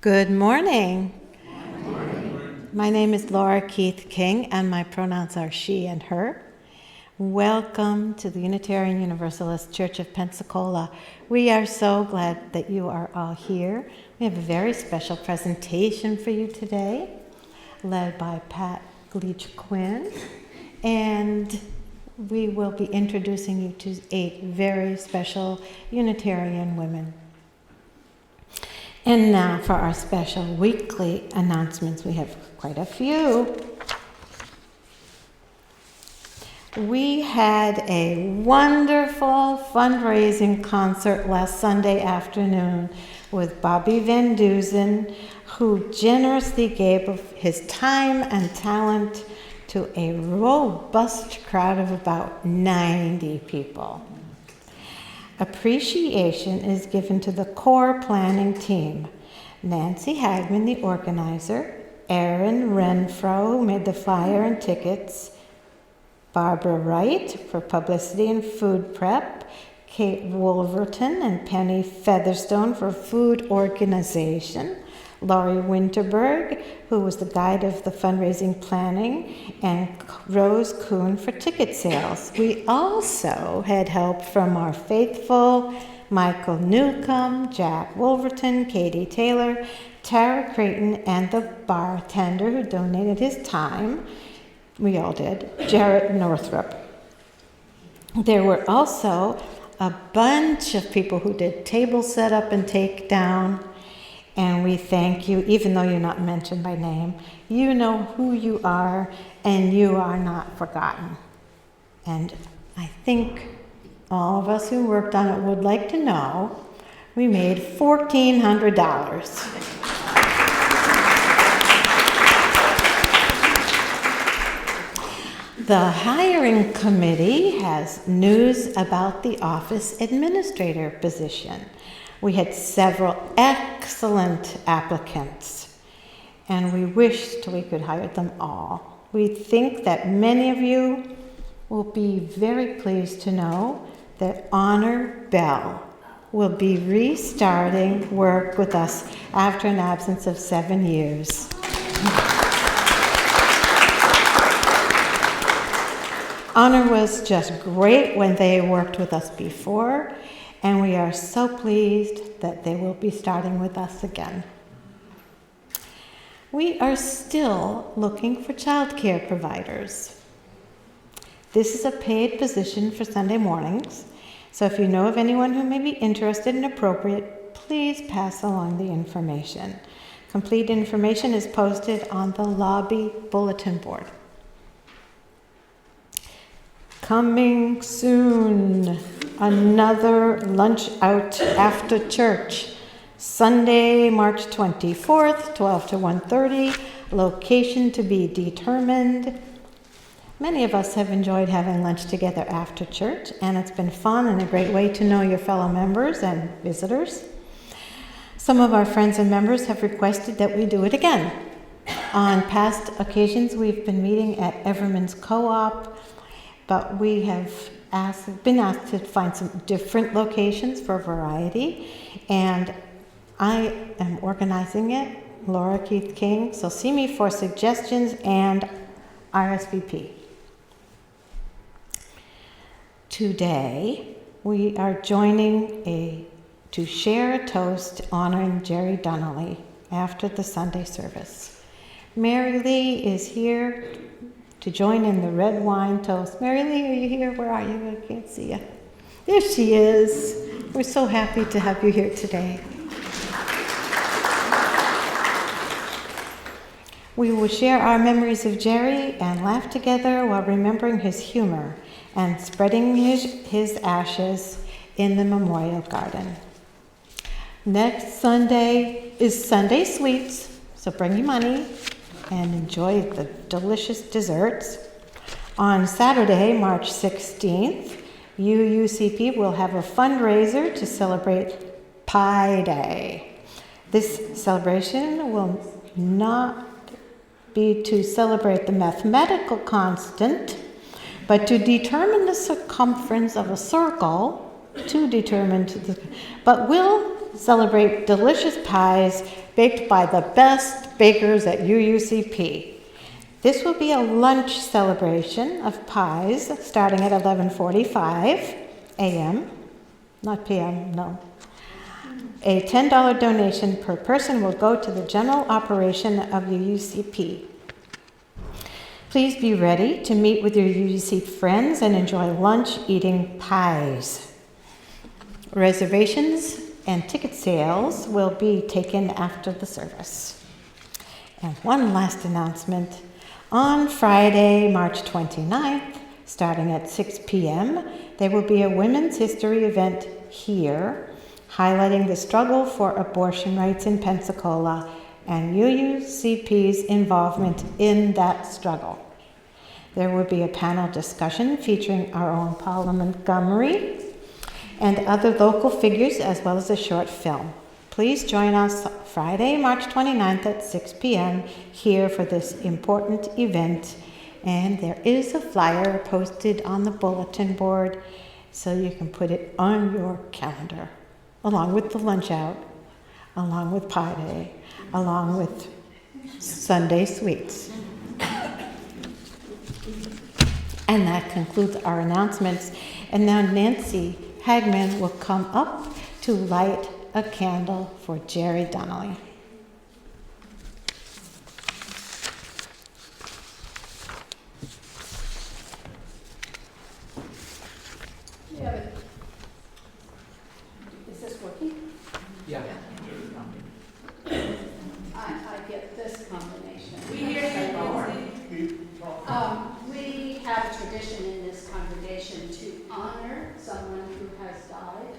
Good morning. Good morning. My name is Laura Keith King, and my pronouns are she and her. Welcome to the Unitarian Universalist Church of Pensacola. We are so glad that you are all here. We have a very special presentation for you today, led by Quinn-Gleich Quinn, and we will be introducing you to 8 very special Unitarian women. And now for our special weekly announcements. We have quite a few. We had a wonderful fundraising concert last Sunday afternoon with Bobby Van Dusen, who generously gave of his time and talent to a robust crowd of about 90 people. Appreciation is given to the core planning team. Nancy Hagman, the organizer, Erin Renfro, who made the flyer and tickets, Barbara Wright for publicity and food prep, Kate Wolverton and Penny Featherstone for food organization, Laurie Winterberg, who was the guide of the fundraising planning, and Rose Kuhn for ticket sales. We also had help from our faithful Michael Newcomb, Jack Wolverton, Katie Taylor, Tara Creighton, and the bartender who donated his time. We all did, Jarrett Northrup. There were also a bunch of people who did table setup and takedown. And we thank you, even though you're not mentioned by name. You know who you are, and you are not forgotten. And I think all of us who worked on it would like to know we made $1,400. The hiring committee has news about the office administrator position. We had several excellent applicants, and we wished we could hire them all. We think that many of you will be very pleased to know that Honor Bell will be restarting work with us after an absence of 7 years. Honor was just great when they worked with us before, and we are so pleased that they will be starting with us again. We are still looking for childcare providers. This is a paid position for Sunday mornings, so if you know of anyone who may be interested and appropriate, please pass along the information. Complete information is posted on the lobby bulletin board. Coming soon, another lunch out after church, Sunday, March 24th, 12 to 1:30, location to be determined. Many of us have enjoyed having lunch together after church, and it's been fun and a great way to know your fellow members and visitors. Some of our friends and members have requested that we do it again. On past occasions, we've been meeting at Everman's Co-op, but we have been asked to find some different locations for variety, and I am organizing it, Laura Keith King, so see me for suggestions and RSVP. Today, we are joining to share a toast honoring Jerry Donnelly after the Sunday service. Mary Lee is here to join in the red wine toast. Mary Lee, are you here? Where are you? I can't see you. There she is. We're so happy to have you here today. We will share our memories of Jerry and laugh together while remembering his humor and spreading his ashes in the memorial garden. Next Sunday is Sunday Sweets, so bring your money and enjoy the delicious desserts. On Saturday, March 16th, UUCP will have a fundraiser to celebrate Pi Day. This celebration will not be to celebrate the mathematical constant, but to determine the circumference of a circle, but will celebrate delicious pies baked by the best bakers at UUCP. This will be a lunch celebration of pies starting at 11:45 a.m., not p.m., no. A $10 donation per person will go to the general operation of UUCP. Please be ready to meet with your UUCP friends and enjoy lunch eating pies. Reservations and ticket sales will be taken after the service. And one last announcement. On Friday, March 29th, starting at 6 p.m., there will be a Women's History event here highlighting the struggle for abortion rights in Pensacola and UUCP's involvement in that struggle. There will be a panel discussion featuring our own Paula Montgomery and other local figures, as well as a short film. Please join us Friday, March 29th at 6 p.m. here for this important event. And there is a flyer posted on the bulletin board so you can put it on your calendar, along with the lunch out, along with Pie Day, along with Sunday sweets. And that concludes our announcements. And now Nancy Hagman will come up to light a candle for Jerry Donnelly. Yeah, is this working? Yeah. I get this combination. We hear you. We have a tradition in this congregation to honor someone who has died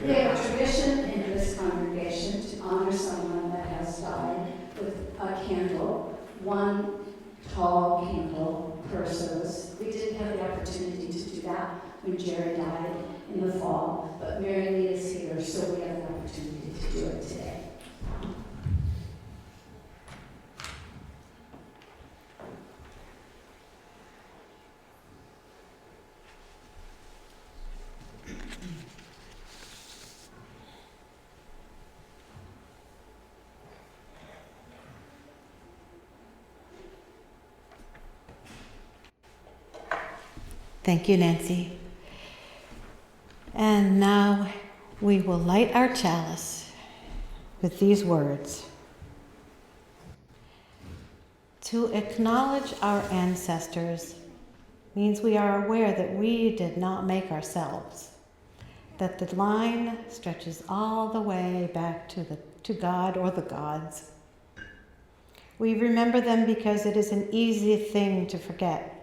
we have a tradition in this congregation to honor someone that has died with a candle, one tall candle per service. We didn't have the opportunity to do that when Jerry died in the fall, but Mary Lee is here, so we have the opportunity to do it today. Thank you, Nancy. And now we will light our chalice with these words. To acknowledge our ancestors means we are aware that we did not make ourselves, that the line stretches all the way back to God or the gods. We remember them because it is an easy thing to forget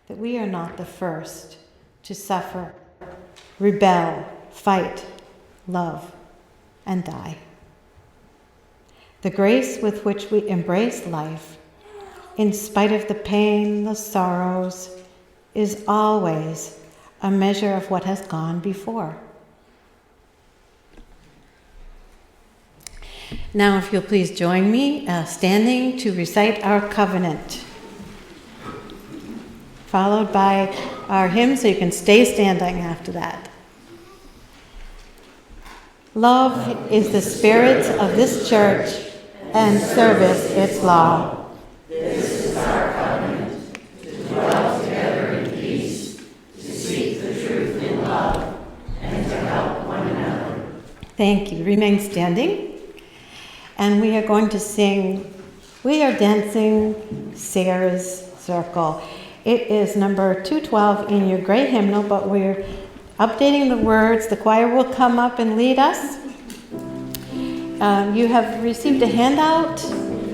that we are not the first to suffer, rebel, fight, love, and die. The grace with which we embrace life, in spite of the pain, the sorrows, is always a measure of what has gone before. Now, if you'll please join me, standing to recite our covenant, followed by our hymn, so you can stay standing after that. Love is the spirit of this church, and service its law. This is our covenant, to dwell together in peace, to seek the truth in love, and to help one another. Thank you. Remain standing. And we are going to sing, we are dancing Sayre's Circle. It is number 212 in your gray hymnal, but we're updating the words. The choir will come up and lead us. You have received a handout,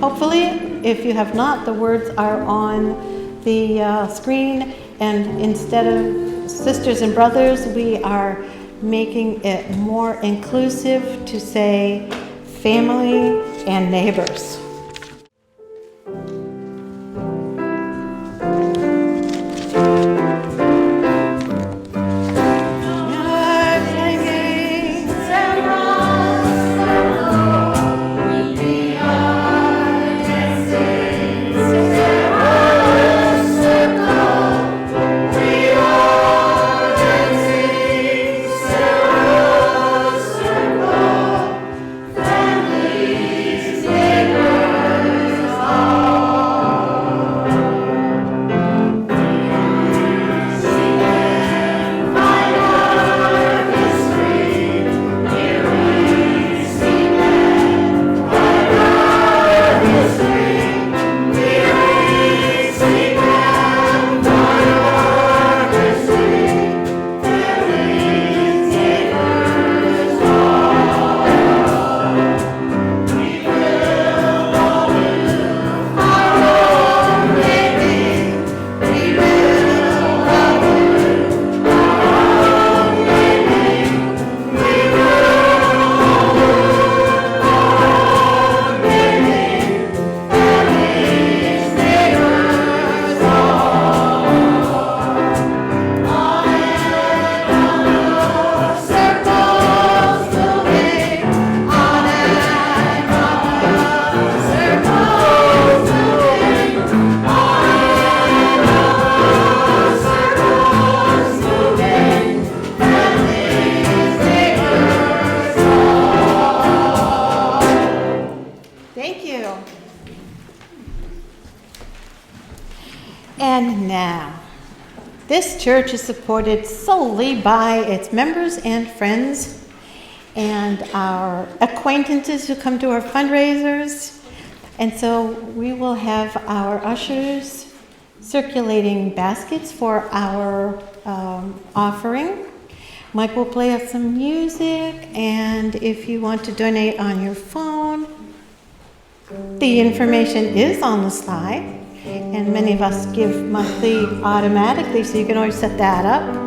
hopefully. If you have not, the words are on the screen. And instead of sisters and brothers, we are making it more inclusive to say family and neighbors. We are dancing, Sarah. This church is supported solely by its members and friends and our acquaintances who come to our fundraisers. And so we will have our ushers circulating baskets for our offering. Mike will play us some music, and if you want to donate on your phone, the information is on the slide, and many of us give monthly automatically, so you can always set that up.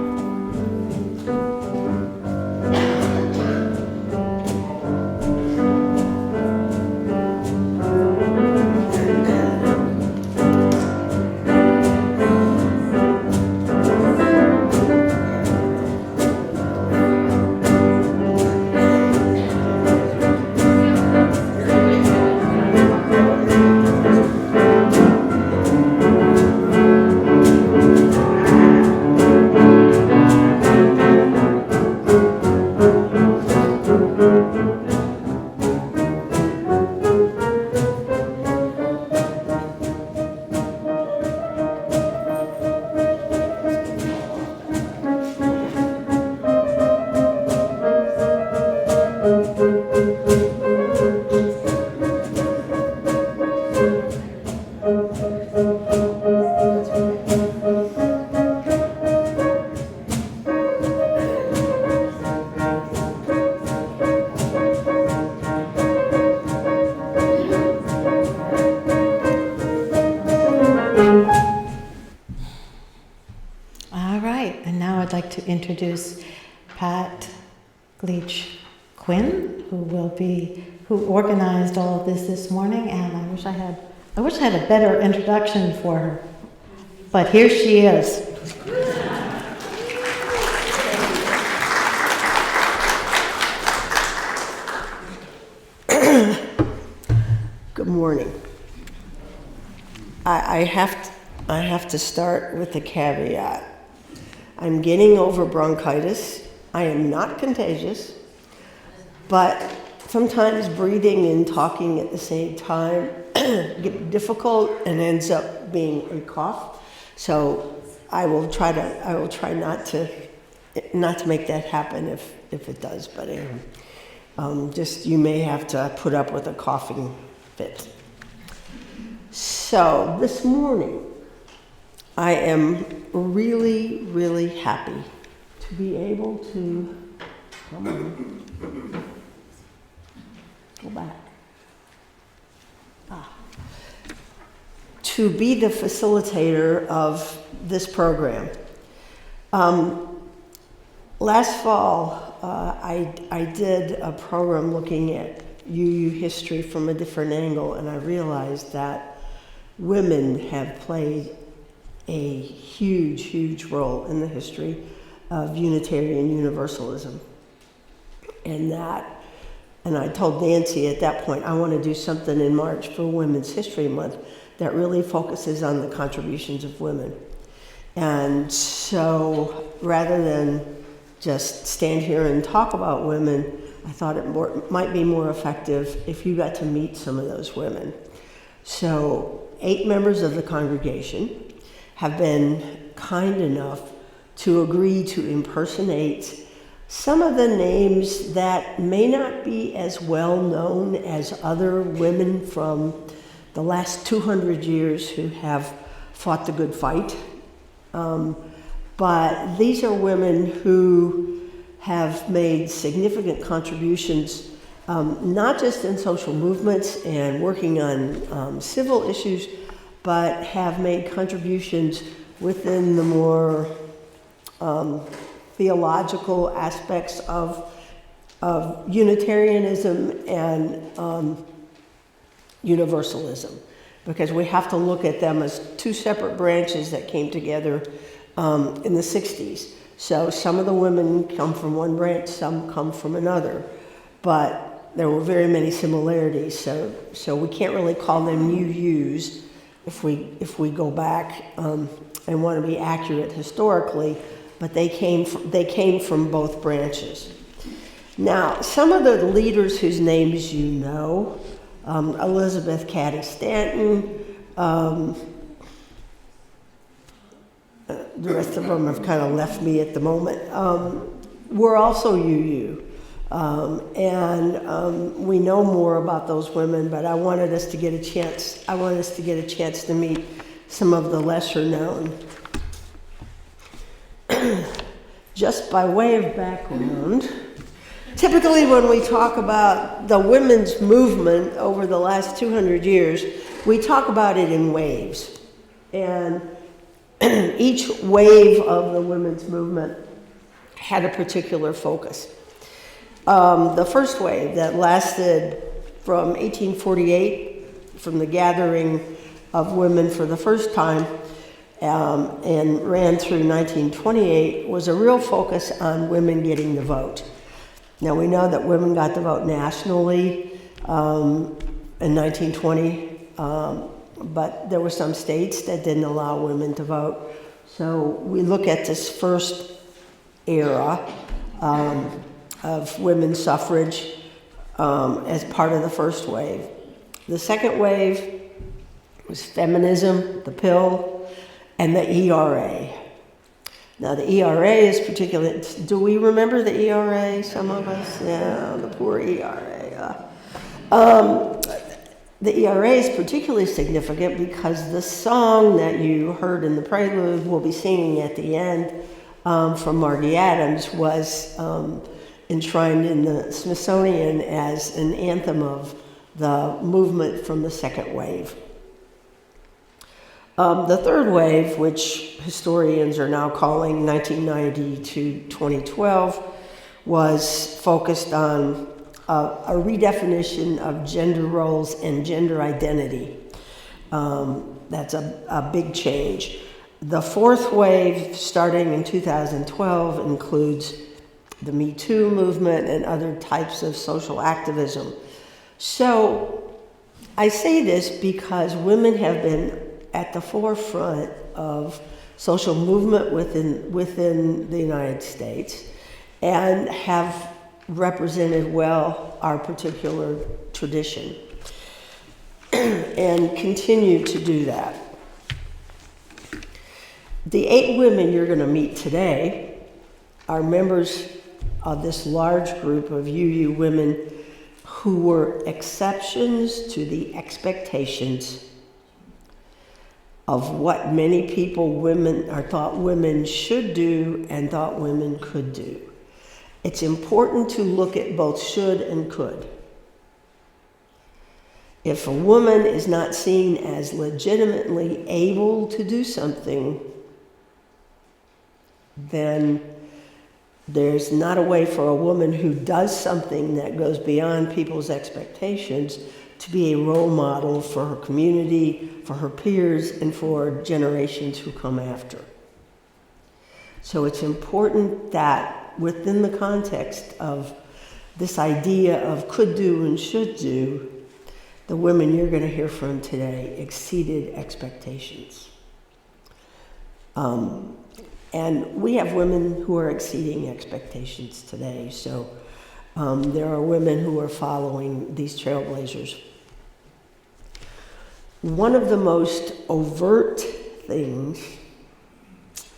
To introduce Pat Gleich Quinn, who organized all of this morning, and I wish I had a better introduction for her, but here she is. Good morning. I have to start with a caveat. I'm getting over bronchitis. I am not contagious, but sometimes breathing and talking at the same time get difficult and ends up being a cough. So I will try not to make that happen if it does. But just you may have to put up with a coughing fit. So this morning, I am really, really happy to be able to, come on, go back. To be the facilitator of this program. Last fall, I did a program looking at UU history from a different angle, and I realized that women have played a huge, huge role in the history of Unitarian Universalism. And I told Nancy at that point, I want to do something in March for Women's History Month that really focuses on the contributions of women. And so rather than just stand here and talk about women, I thought it might be more effective if you got to meet some of those women. So 8 members of the congregation have been kind enough to agree to impersonate some of the names that may not be as well known as other women from the last 200 years who have fought the good fight. But these are women who have made significant contributions, not just in social movements and working on civil issues, but have made contributions within the more theological aspects of Unitarianism and Universalism, because we have to look at them as 2 separate branches that came together in the 60s. So some of the women come from one branch, some come from another, but there were very many similarities. So we can't really call them UUs if we go back and want to be accurate historically, but they came from both branches. Now, some of the leaders whose names you know, Elizabeth Cady Stanton, the rest of them have kind of left me at the moment. We're also UU. We know more about those women, but I wanted us to get a chance to meet some of the lesser known. Just by way of background, typically when we talk about the women's movement over the last 200 years, we talk about it in waves. And each wave of the women's movement had a particular focus. The first wave that lasted from 1848, from the gathering of women for the first time, and ran through 1928, was a real focus on women getting the vote. Now we know that women got the vote nationally in 1920, but there were some states that didn't allow women to vote. So we look at this first era of women's suffrage as part of the first wave. The second wave was feminism, the pill, and the ERA. Now the ERA is particularly, do we remember the ERA, some of us? Yeah, the poor ERA. The ERA is particularly significant because the song that you heard in the prelude, we'll be singing at the end, from Margie Adams, was enshrined in the Smithsonian as an anthem of the movement from the second wave. The third wave, which historians are now calling 1990 to 2012, was focused on a redefinition of gender roles and gender identity. That's a big change. The fourth wave, starting in 2012, includes the Me Too movement and other types of social activism. So I say this because women have been at the forefront of social movement within the United States and have represented well our particular tradition and continue to do that. The 8 women you're going to meet today are members of this large group of UU women who were exceptions to the expectations of what many people thought women should do and thought women could do. It's important to look at both should and could. If a woman is not seen as legitimately able to do something, then there's not a way for a woman who does something that goes beyond people's expectations to be a role model for her community, for her peers, and for generations who come after. So it's important that within the context of this idea of could do and should do, the women you're going to hear from today exceeded expectations. And we have women who are exceeding expectations today. So there are women who are following these trailblazers. One of the most overt things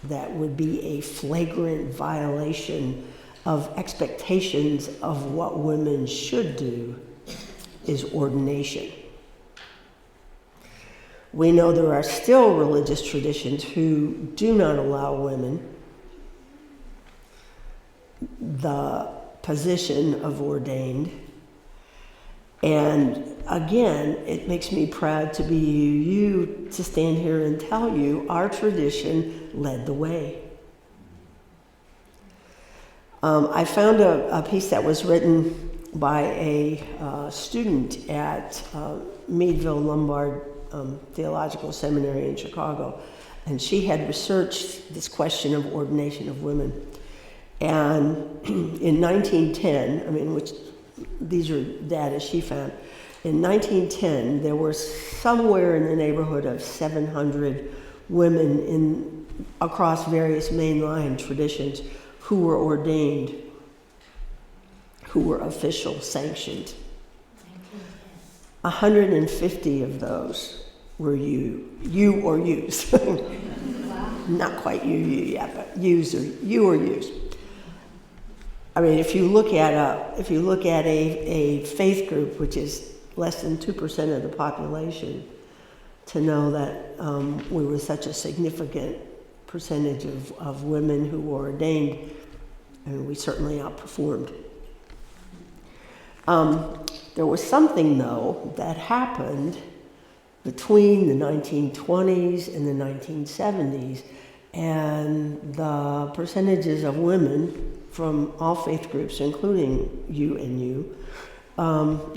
that would be a flagrant violation of expectations of what women should do is ordination. We know there are still religious traditions who do not allow women the position of ordained. And again, it makes me proud to be you to stand here and tell you our tradition led the way. I found a piece that was written by a student at Meadville Lombard Theological Seminary in Chicago, and she had researched this question of ordination of women. And in 1910, which these are data she found, in 1910 there were somewhere in the neighborhood of 700 women across various mainline traditions who were ordained, who were official sanctioned. 150 of those were you or yous. Wow. not quite UU yet, but U's or U or U's. I mean, if you look at a faith group, which is less than 2% of the population, to know that we were such a significant percentage of women who were ordained, and we certainly outperformed. There was something, though, that happened between the 1920s and the 1970s, and the percentages of women from all faith groups, including UNU,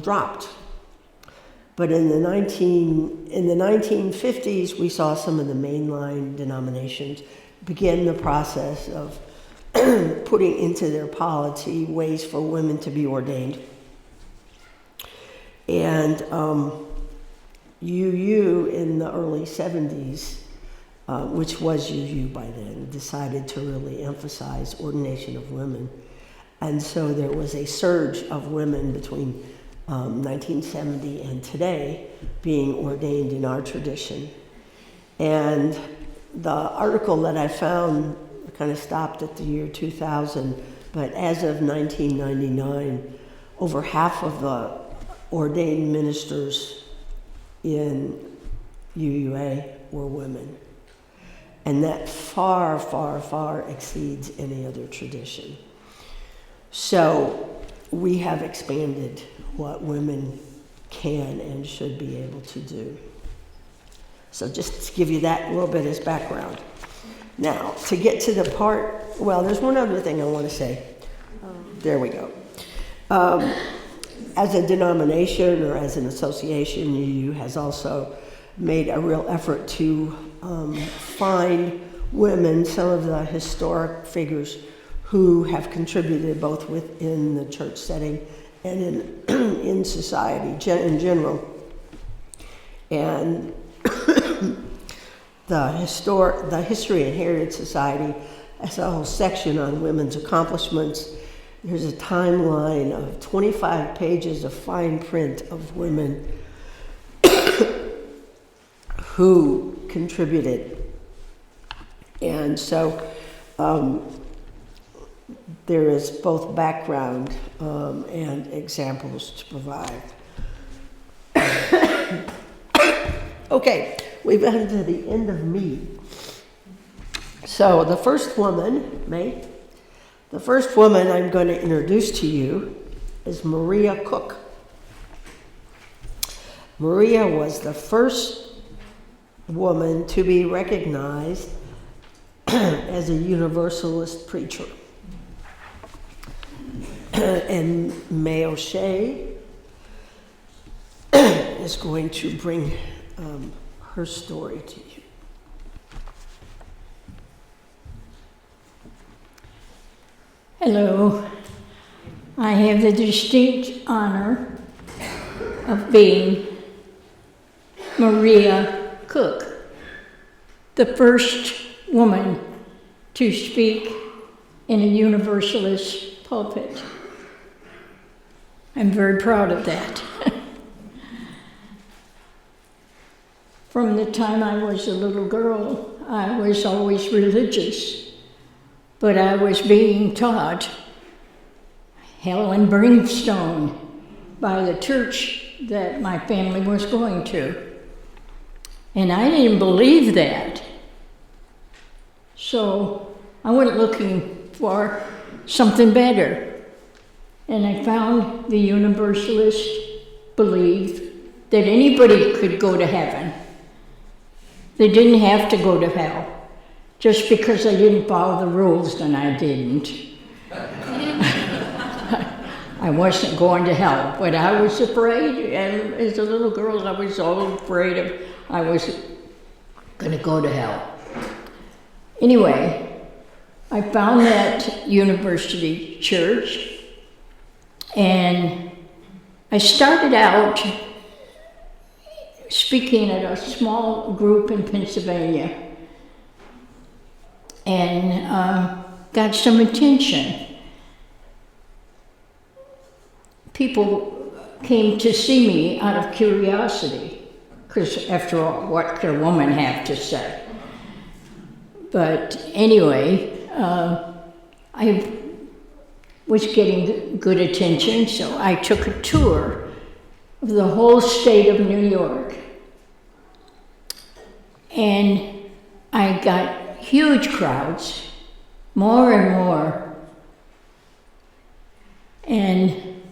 dropped. But in the 1950s, we saw some of the mainline denominations begin the process of putting into their polity ways for women to be ordained. And UU in the early 70s, which was UU by then, decided to really emphasize ordination of women. And so there was a surge of women between 1970 and today being ordained in our tradition. And the article that I found kind of stopped at the year 2000, but as of 1999, over half of the ordained ministers in UUA were women. And that far, far, far exceeds any other tradition. So we have expanded what women can and should be able to do. So just to give you that little bit as background. Now, to get to the part, well, there's one other thing I want to say. There we go. As a denomination or as an association, UU has also made a real effort to find women, some of the historic figures who have contributed both within the church setting and in society in general. And the History and Heritage Society has a whole section on women's accomplishments. There's a timeline of 25 pages of fine print of women who contributed. And so there is both background and examples to provide. Okay, we've gotten to the end of me. So the first woman I'm going to introduce to you is Maria Cook. Maria was the first woman to be recognized as a Universalist preacher. And May O'Shea is going to bring her story to you. Hello. I have the distinct honor of being Maria Cook, the first woman to speak in a Universalist pulpit. I'm very proud of that. From the time I was a little girl, I was always religious, but I was being taught hell and brimstone by the church that my family was going to. And I didn't believe that. So I went looking for something better. And I found the Universalists believed that anybody could go to heaven. They didn't have to go to hell. Just because I didn't follow the rules, then I didn't. I wasn't going to hell, but I was afraid, and as a little girl, I was all afraid I was going to go to hell. Anyway, I found that university church, and I started out speaking at a small group in Pennsylvania, and got some attention. People came to see me out of curiosity, because after all, what could a woman have to say? But anyway, I was getting good attention, so I took a tour of the whole state of New York. And I got huge crowds, more and more. And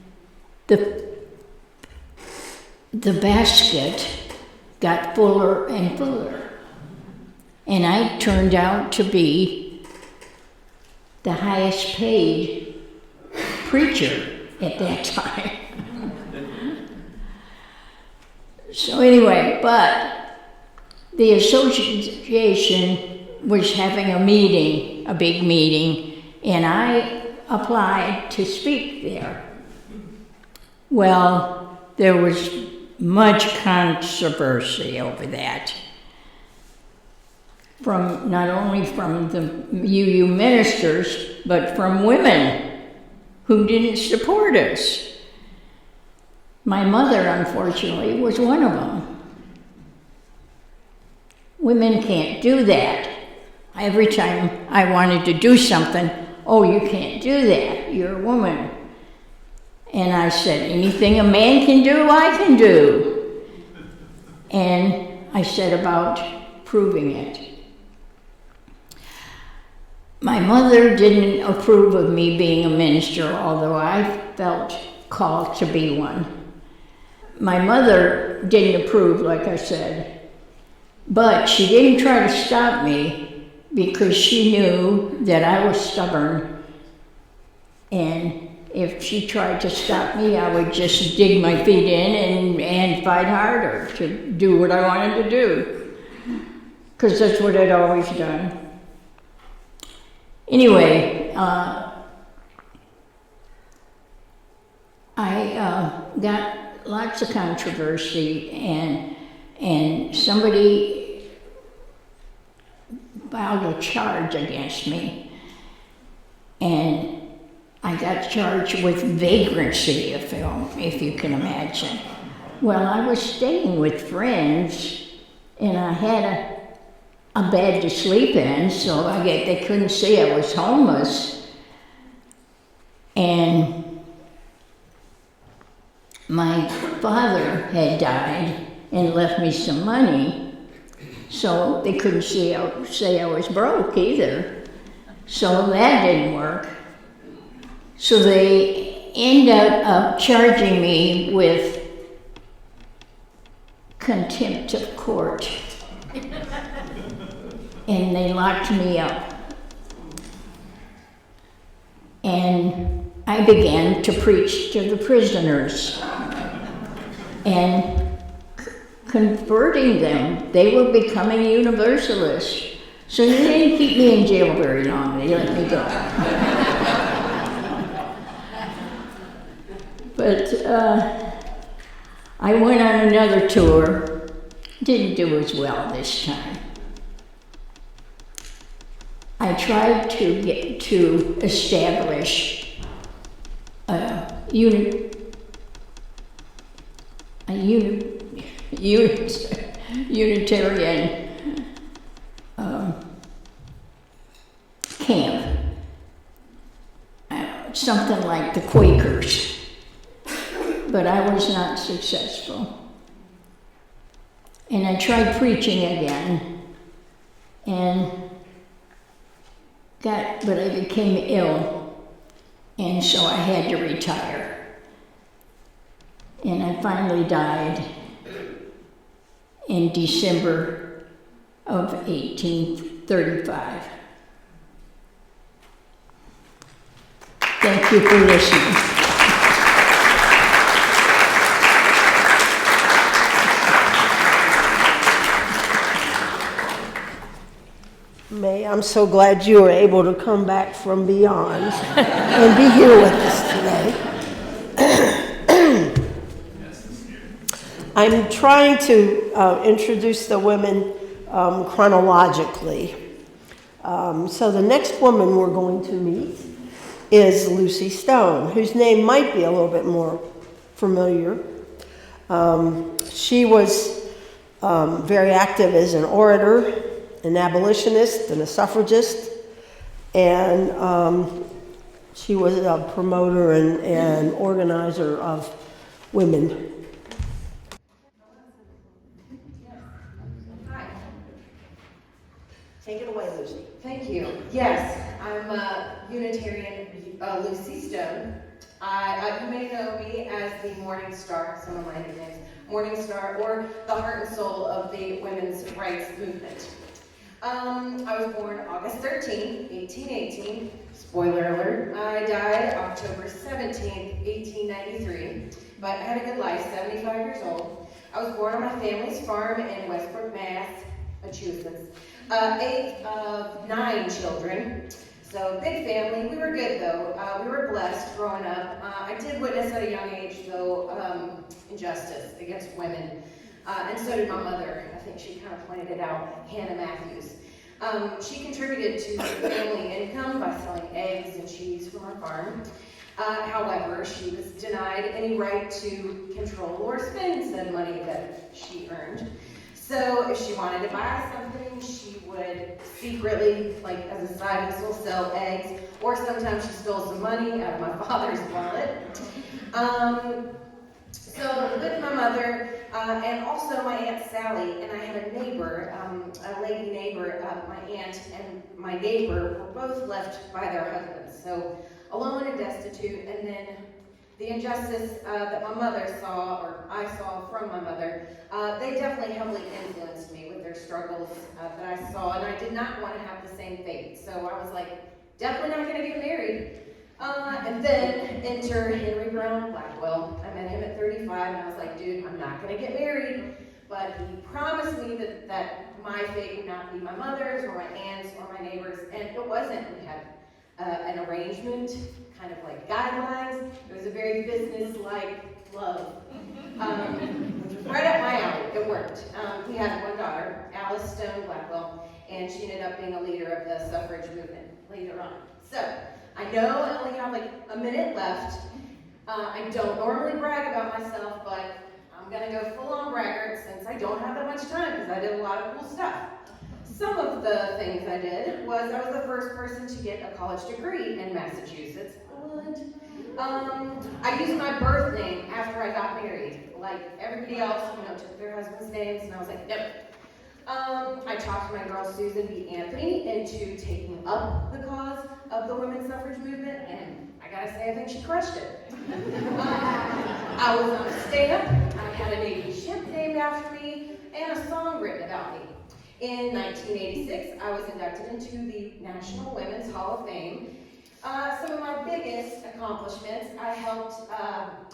the basket got fuller and fuller. And I turned out to be the highest paid preacher at that time. So anyway, but the association was having a meeting, a big meeting, and I applied to speak there. Well, there was much controversy over that. Not only from the UU ministers, but from women who didn't support us. My mother, unfortunately, was one of them. Women can't do that. Every time I wanted to do something, oh, you can't do that, you're a woman. And I said, anything a man can do, I can do. And I set about proving it. My mother didn't approve of me being a minister, although I felt called to be one. My mother didn't approve, like I said, but she didn't try to stop me because she knew that I was stubborn, and if she tried to stop me, I would just dig my feet in and fight harder to do what I wanted to do, because that's what I'd always done. Anyway, I got lots of controversy, and somebody filed a charge against me, and I got charged with vagrancy, if you can imagine. Well, I was staying with friends, and I had a bed to sleep in, so they couldn't see I was homeless. And my father had died and left me some money, so they couldn't say I was broke either. So that didn't work. So they ended up charging me with contempt of court. And they locked me up. And I began to preach to the prisoners and converting them. They were becoming Universalists. So they didn't keep me in jail very long. They let me go. But I went on another tour. Didn't do as well this time. I tried to get to establish a Unitarian camp, something like the Quakers, but I was not successful. And I tried preaching again, but I became ill, and so I had to retire. And I finally died in December of 1835. Thank you for listening. May, I'm so glad you were able to come back from beyond and be here with us today. I'm trying to introduce the women chronologically. So the next woman we're going to meet is Lucy Stone, whose name might be a little bit more familiar. She was very active as an orator an abolitionist and a suffragist, and she was a promoter and organizer of women. Take it away, Lucy. Thank you. Yes, I'm Unitarian Lucy Stone. You may know me as the Morning Star, some of my nicknames, Morning Star, or the heart and soul of the women's rights movement. I was born August 13, 1818. Spoiler alert, I died October 17, 1893, but I had a good life, 75 years old. I was born on my family's farm in Westbrook, Massachusetts. 8 of 9 children, so big family. We were good though. We were blessed growing up. I did witness at a young age though injustice against women, and so did my mother. I think she kind of pointed it out, Hannah Matthews. She contributed to the family income by selling eggs and cheese from our farm. However, she was denied any right to control or spend said money that she earned. So if she wanted to buy something, she would secretly, like as a side hustle, sell eggs, or sometimes she stole some money out of my father's wallet. So with my mother, and also my Aunt Sally, and I had a neighbor, a lady neighbor, my aunt and my neighbor were both left by their husbands, so alone and destitute, and then the injustice that my mother saw, or I saw from my mother, they definitely heavily influenced me with their struggles that I saw, and I did not want to have the same fate. So I was like, definitely not going to get married. And then enter Henry Brown Blackwell. I met him at 35, and I was like, dude, I'm not going to get married. But he promised me that my fate would not be my mother's, or my aunt's, or my neighbor's, and it wasn't. We had an arrangement, kind of like guidelines. It was a very business-like love, which was right up my alley. It worked. We had one daughter, Alice Stone Blackwell, and she ended up being a leader of the suffrage movement later on. So I know I only have like a minute left. I don't normally brag about myself, but I'm gonna go full-on braggart since I don't have that much time because I did a lot of cool stuff. Some of the things I did was I was the first person to get a college degree in Massachusetts. What? I used my birth name after I got married. Like everybody else, took their husband's names, and I was like, nope. I talked my girl Susan B. Anthony into taking up the cause of the women's suffrage movement, and I gotta say, I think she crushed it. I was on a stamp, I had a Navy ship named after me, and a song written about me. In 1986, I was inducted into the National Women's Hall of Fame. Some of my biggest accomplishments, I helped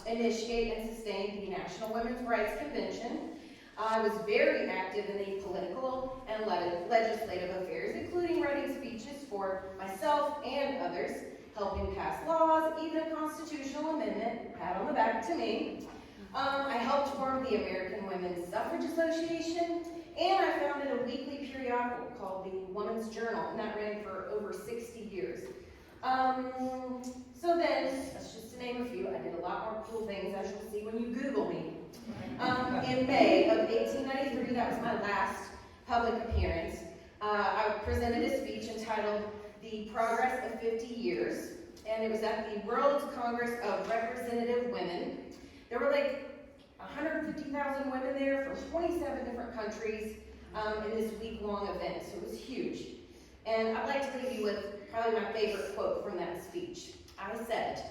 initiate and sustain the National Women's Rights Convention. I was very active in the political and legislative affairs, including writing speeches for myself and others, helping pass laws, even a constitutional amendment, pat on the back to me. I helped form the American Women's Suffrage Association, and I founded a weekly periodical called the Woman's Journal, and that ran for over 60 years. So then, that's just to name a few, I did a lot more cool things, as you'll see when you Google me. In May of 1893, that was my last public appearance, I presented a speech entitled The Progress of 50 Years, and it was at the World Congress of Representative Women. There were like 150,000 women there from 27 different countries in this week-long event, so it was huge. And I'd like to leave you with probably my favorite quote from that speech. I said,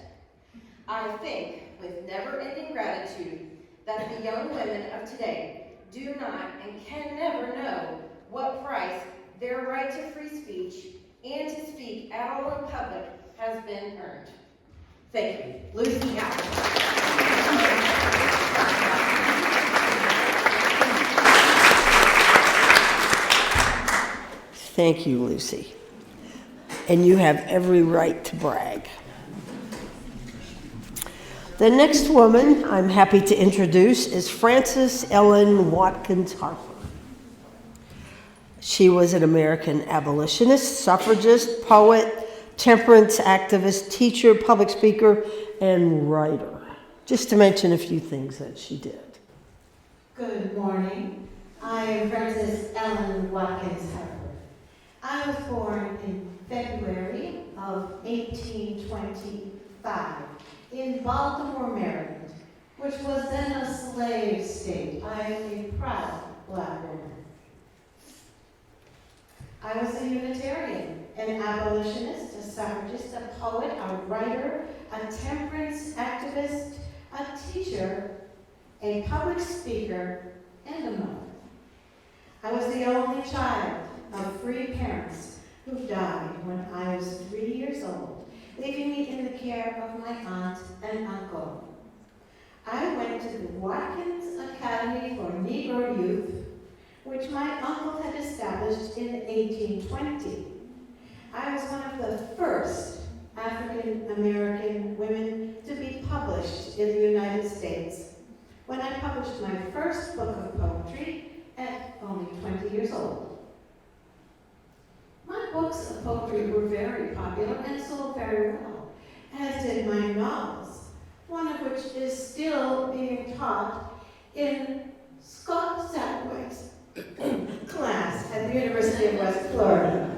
I think with never-ending gratitude that the young women of today do not and can never know what price their right to free speech and to speak at all in public has been earned. Thank you. Lucy out. Thank you, Lucy. And you have every right to brag. The next woman I'm happy to introduce is Frances Ellen Watkins Harper. She was an American abolitionist, suffragist, poet, temperance activist, teacher, public speaker, and writer, just to mention a few things that she did. Good morning. I am Frances Ellen Watkins Harper. I was born in February of 1825 in Baltimore, Maryland, which was then a slave state. I am a proud Black woman. I was a Unitarian, an abolitionist, a suffragist, a poet, a writer, a temperance activist, a teacher, a public speaker, and a mother. I was the only child of 3 parents who died when I was 3 years old, leaving me in the care of my aunt and uncle. I went to the Watkins Academy for Negro Youth, which my uncle had established in 1820. I was one of the first African American women to be published in the United States when I published my first book of poetry at only 20 years old. My books of poetry were very popular and sold very well, as did my novels, one of which is still being taught in Scott Satterwhite's class at the University of West Florida.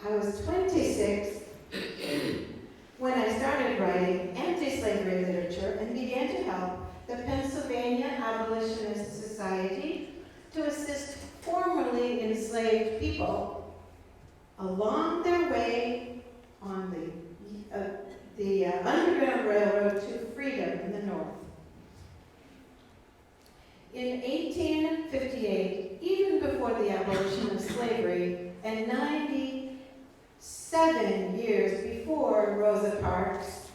I was 26 when I started writing anti-slavery literature and began to help the Pennsylvania Abolitionist Society to assist formerly enslaved people along their way on the Underground Railroad to freedom in the North. In 1858, even before the abolition of slavery, and 97 years before Rosa Parks,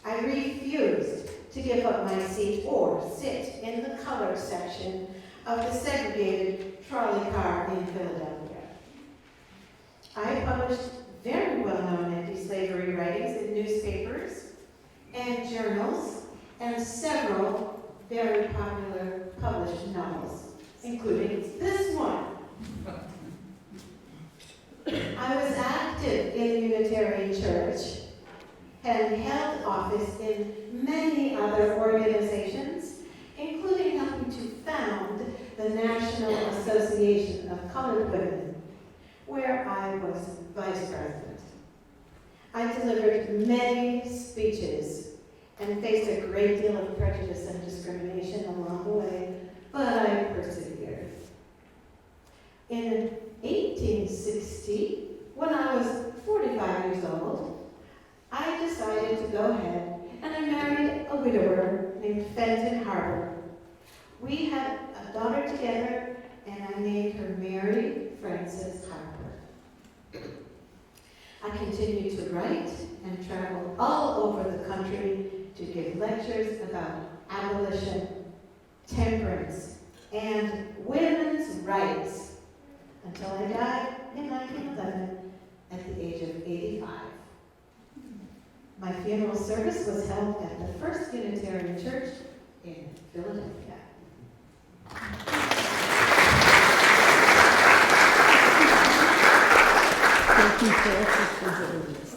I refused to give up my seat or sit in the colored section of the segregated trolley car in Philadelphia. I published very well-known anti-slavery writings in newspapers and journals, and several very popular published novels, including this one. I was active in the Unitarian Church and held office in many other organizations, including helping to found the National Association of Colored Women, where I was vice president. I delivered many speeches and faced a great deal of prejudice and discrimination along the way, but I persevered. In 1860, when I was 45 years old, I decided to go ahead and I married a widower named Fenton Harper. We had a daughter together, and I named her Mary Frances Harper. I continued to write and travel all over the country to give lectures about abolition, temperance, and women's rights until I died in 1911 at the age of 85. My funeral service was held at the First Unitarian Church in Philadelphia. Thank you, Francis, for doing this.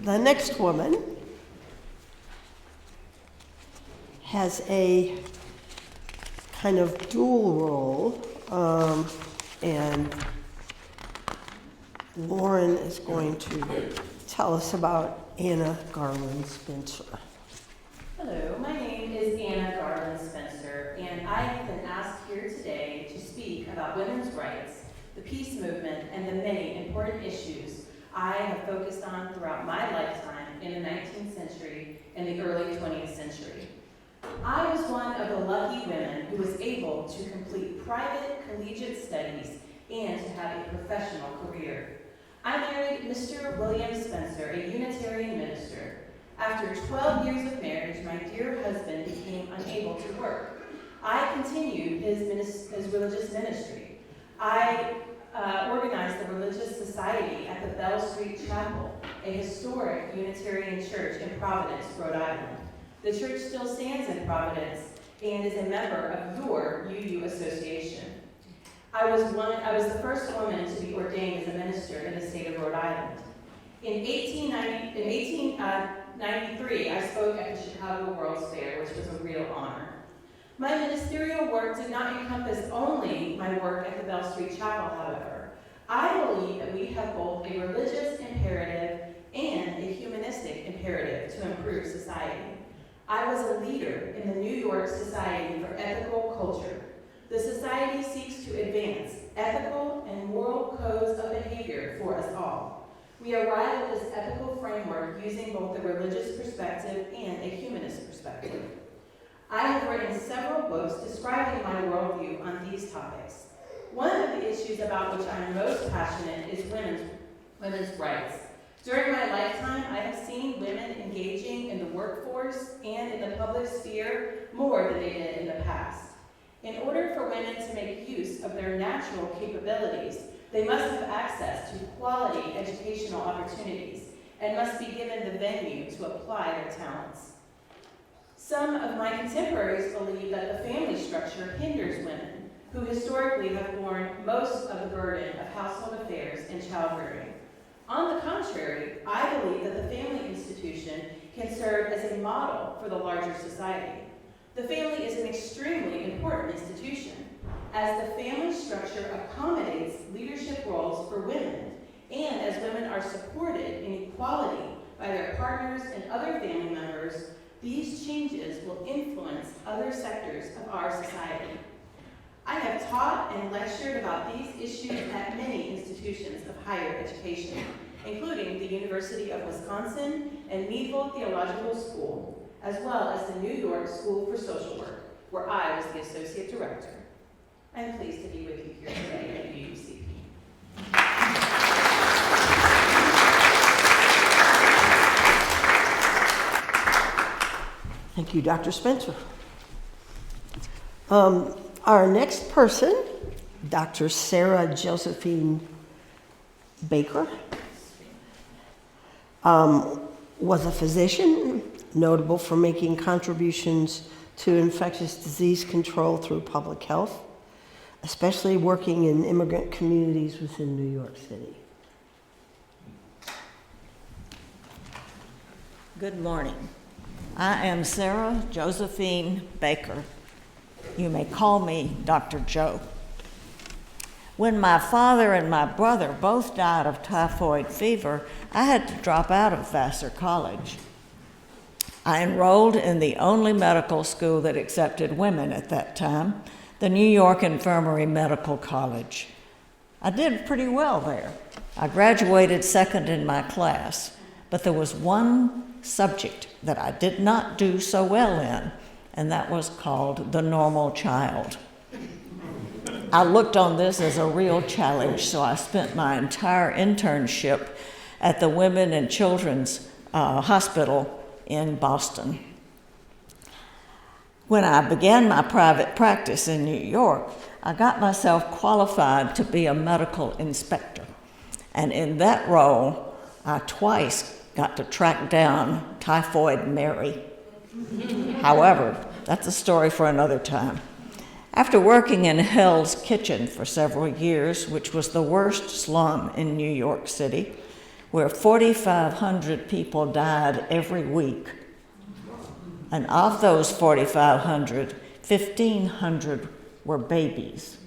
The next woman has a kind of dual role, and Lauren is going to tell us about Anna Garland Spencer. Hello, my name is Anna Garland Spencer, and I have been asked here today to speak about women's rights, the peace movement, and the many important issues I have focused on throughout my lifetime in the 19th century and the early 20th century. I was one of the lucky women who was able to complete private collegiate studies and to have a professional career. I married Mr. William Spencer, a Unitarian minister. After 12 years of marriage, my dear husband became unable to work. I continued his religious ministry. I organized the Religious Society at the Bell Street Chapel, a historic Unitarian church in Providence, Rhode Island. The church still stands in Providence and is a member of your UU Association. I was the first woman to be ordained as a minister in the state of Rhode Island. In 1890, 93, I spoke at the Chicago World's Fair, which was a real honor. My ministerial work did not encompass only my work at the Bell Street Chapel, however. I believe that we have both a religious imperative and a humanistic imperative to improve society. I was a leader in the New York Society for Ethical Culture. The society seeks to advance ethical and moral codes of behavior for us all. We arrive at this ethical framework using both the religious perspective and a humanist perspective. I have written several books describing my worldview on these topics. One of the issues about which I'm most passionate is women's rights. During my lifetime, I have seen women engaging in the workforce and in the public sphere more than they did in the past. In order for women to make use of their natural capabilities, they must have access to quality educational opportunities and must be given the venue to apply their talents. Some of my contemporaries believe that the family structure hinders women, who historically have borne most of the burden of household affairs and child-rearing. On the contrary, I believe that the family institution can serve as a model for the larger society. The family is an extremely important institution, as the family structure accommodates leadership roles for women, and as women are supported in equality by their partners and other family members, these changes will influence other sectors of our society. I have taught and lectured about these issues at many institutions of higher education, including the University of Wisconsin and Meadville Theological School, as well as the New York School for Social Work, where I was the Associate Director. I'm pleased to be with you here today at UUCP. Thank you, Dr. Spencer. Our next person, Dr. Sarah Josephine Baker, was a physician notable for making contributions to infectious disease control through public health, especially working in immigrant communities within New York City. Good morning. I am Sarah Josephine Baker. You may call me Dr. Joe. When my father and my brother both died of typhoid fever, I had to drop out of Vassar College. I enrolled in the only medical school that accepted women at that time, the New York Infirmary Medical College. I did pretty well there. I graduated second in my class, but there was one subject that I did not do so well in, and that was called the normal child. I looked on this as a real challenge, so I spent my entire internship at the Women and Children's Hospital in Boston. When I began my private practice in New York, I got myself qualified to be a medical inspector. And in that role, I twice got to track down Typhoid Mary. However, that's a story for another time. After working in Hell's Kitchen for several years, which was the worst slum in New York City, where 4,500 people died every week, and of those 4,500, 1,500 were babies.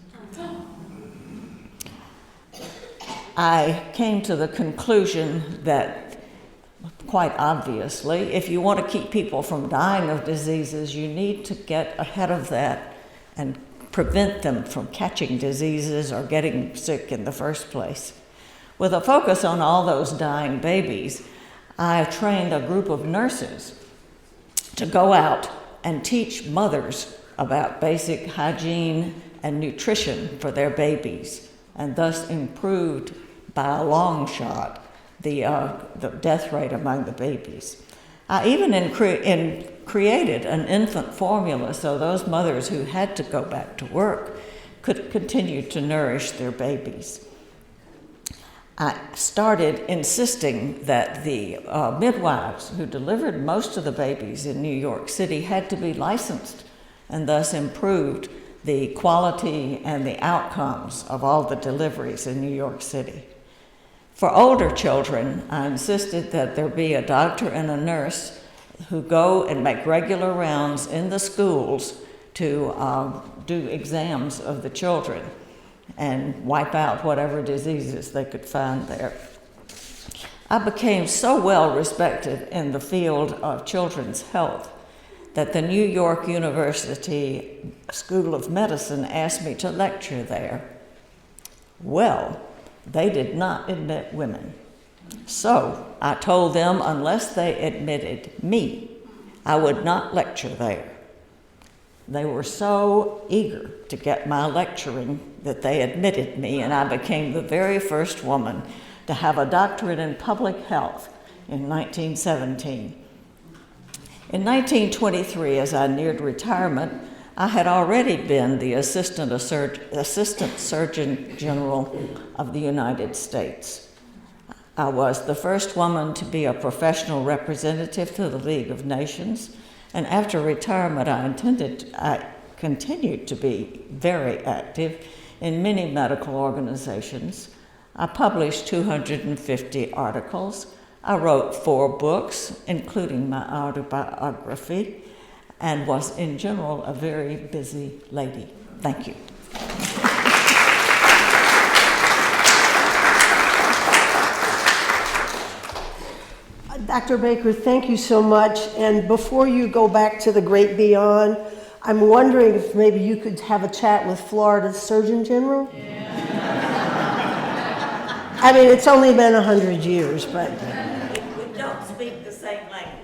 I came to the conclusion that, quite obviously, if you want to keep people from dying of diseases, you need to get ahead of that and prevent them from catching diseases or getting sick in the first place. With a focus on all those dying babies, I trained a group of nurses to go out and teach mothers about basic hygiene and nutrition for their babies, and thus improved by a long shot the death rate among the babies. I even created an infant formula so those mothers who had to go back to work could continue to nourish their babies. I started insisting that the midwives who delivered most of the babies in New York City had to be licensed, and thus improved the quality and the outcomes of all the deliveries in New York City. For older children, I insisted that there be a doctor and a nurse who go and make regular rounds in the schools to do exams of the children and wipe out whatever diseases they could find there. I became so well respected in the field of children's health that the New York University School of Medicine asked me to lecture there. Well, they did not admit women. So I told them unless they admitted me, I would not lecture there. They were so eager to get my lecturing that they admitted me, and I became the very first woman to have a doctorate in public health in 1917. In 1923, as I neared retirement, I had already been the Assistant Surgeon General of the United States. I was the first woman to be a professional representative to the League of Nations, and after retirement, I continued to be very active in many medical organizations. I published 250 articles. I wrote 4 books, including my autobiography, and was in general a very busy lady. Thank you. Dr. Baker, thank you so much. And before you go back to the great beyond, I'm wondering if maybe you could have a chat with Florida's Surgeon General? Yeah. I mean, it's only been 100 years, but... We don't speak the same language.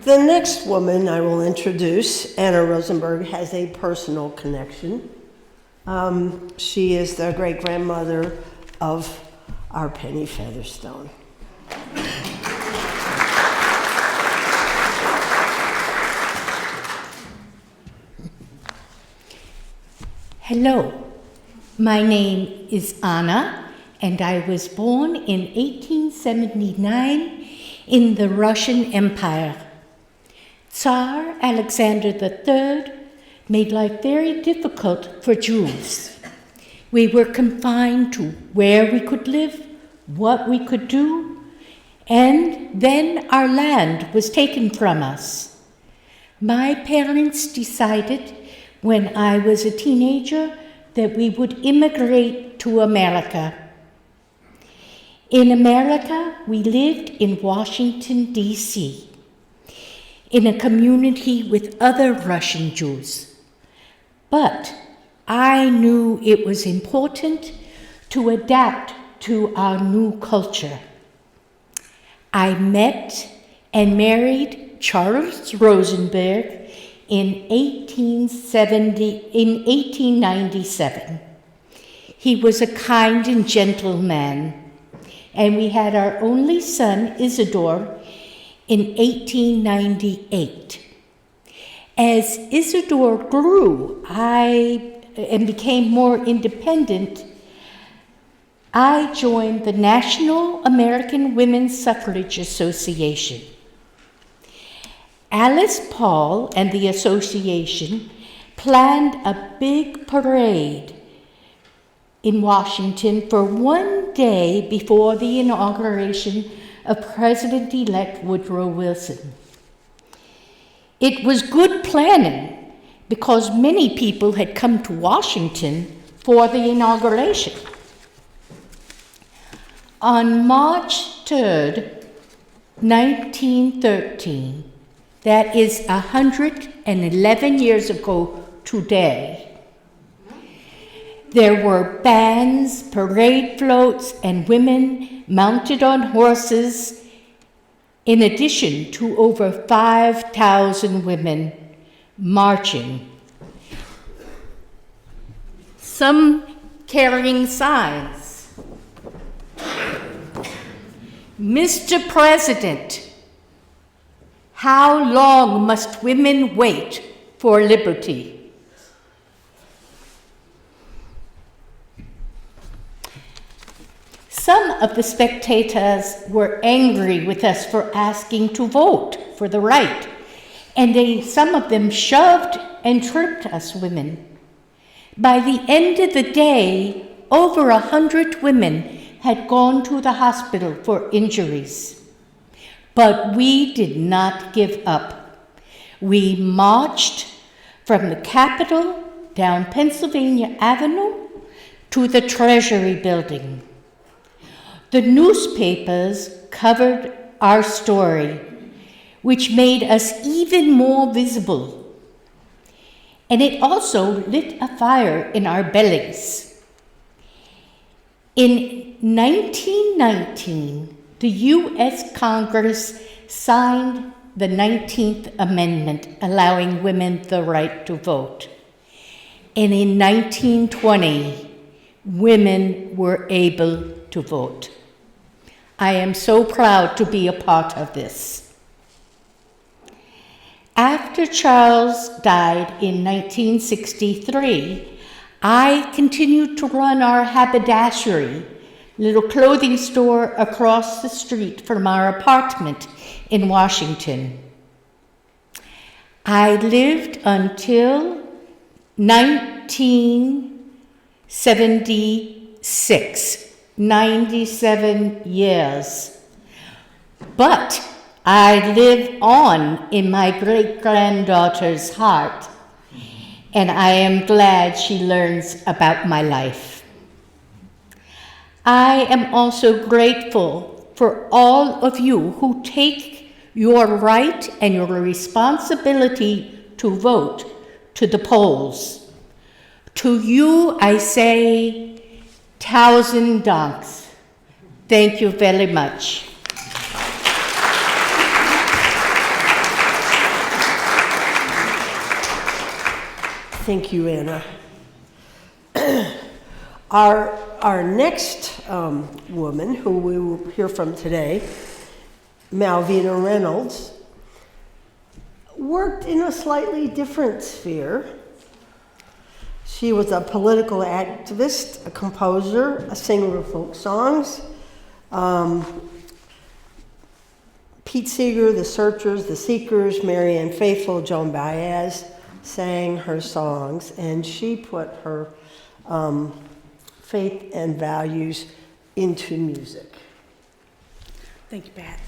The next woman I will introduce, Anna Rosenberg, has a personal connection. She is the great-grandmother of our Penny Featherstone. Hello, my name is Anna, and I was born in 1879 in the Russian Empire. Tsar Alexander III made life very difficult for Jews. We were confined to where we could live, what we could do, and then our land was taken from us. My parents decided when I was a teenager that we would immigrate to America. In America, we lived in Washington, D.C., in a community with other Russian Jews. But I knew it was important to adapt to our new culture. I met and married Charles Rosenberg in 1897. He was a kind and gentle man, and we had our only son, Isidore, in 1898. As Isidore grew and became more independent, I joined the National American Women's Suffrage Association. Alice Paul and the association planned a big parade in Washington for one day before the inauguration of President-elect Woodrow Wilson. It was good planning because many people had come to Washington for the inauguration. On March 3rd, 1913, that is 111 years ago today, there were bands, parade floats, and women mounted on horses, in addition to over 5,000 women marching. Some carrying signs. Mr. President, how long must women wait for liberty? Some of the spectators were angry with us for asking to vote for the right, and some of them shoved and tripped us women. By the end of the day, over 100 women had gone to the hospital for injuries. But we did not give up. We marched from the Capitol down Pennsylvania Avenue to the Treasury Building. The newspapers covered our story, which made us even more visible. And it also lit a fire in our bellies. In 1919, the U.S. Congress signed the 19th Amendment, allowing women the right to vote. And in 1920, women were able to vote. I am so proud to be a part of this. After Charles died in 1963, I continued to run our haberdashery, little clothing store across the street from our apartment in Washington. I lived until 1976, 97 years. But I live on in my great-granddaughter's heart, and I am glad she learns about my life. I am also grateful for all of you who take your right and your responsibility to vote to the polls. To you, I say, 1000 Danks. Thank you very much. Thank you, Anna. Our next woman, who we will hear from today, Malvina Reynolds, worked in a slightly different sphere. She was a political activist, a composer, a singer of folk songs. Pete Seeger, The Searchers, The Seekers, Marianne Faithfull, Joan Baez sang her songs, and she put her faith and values into music. Thank you, Pat.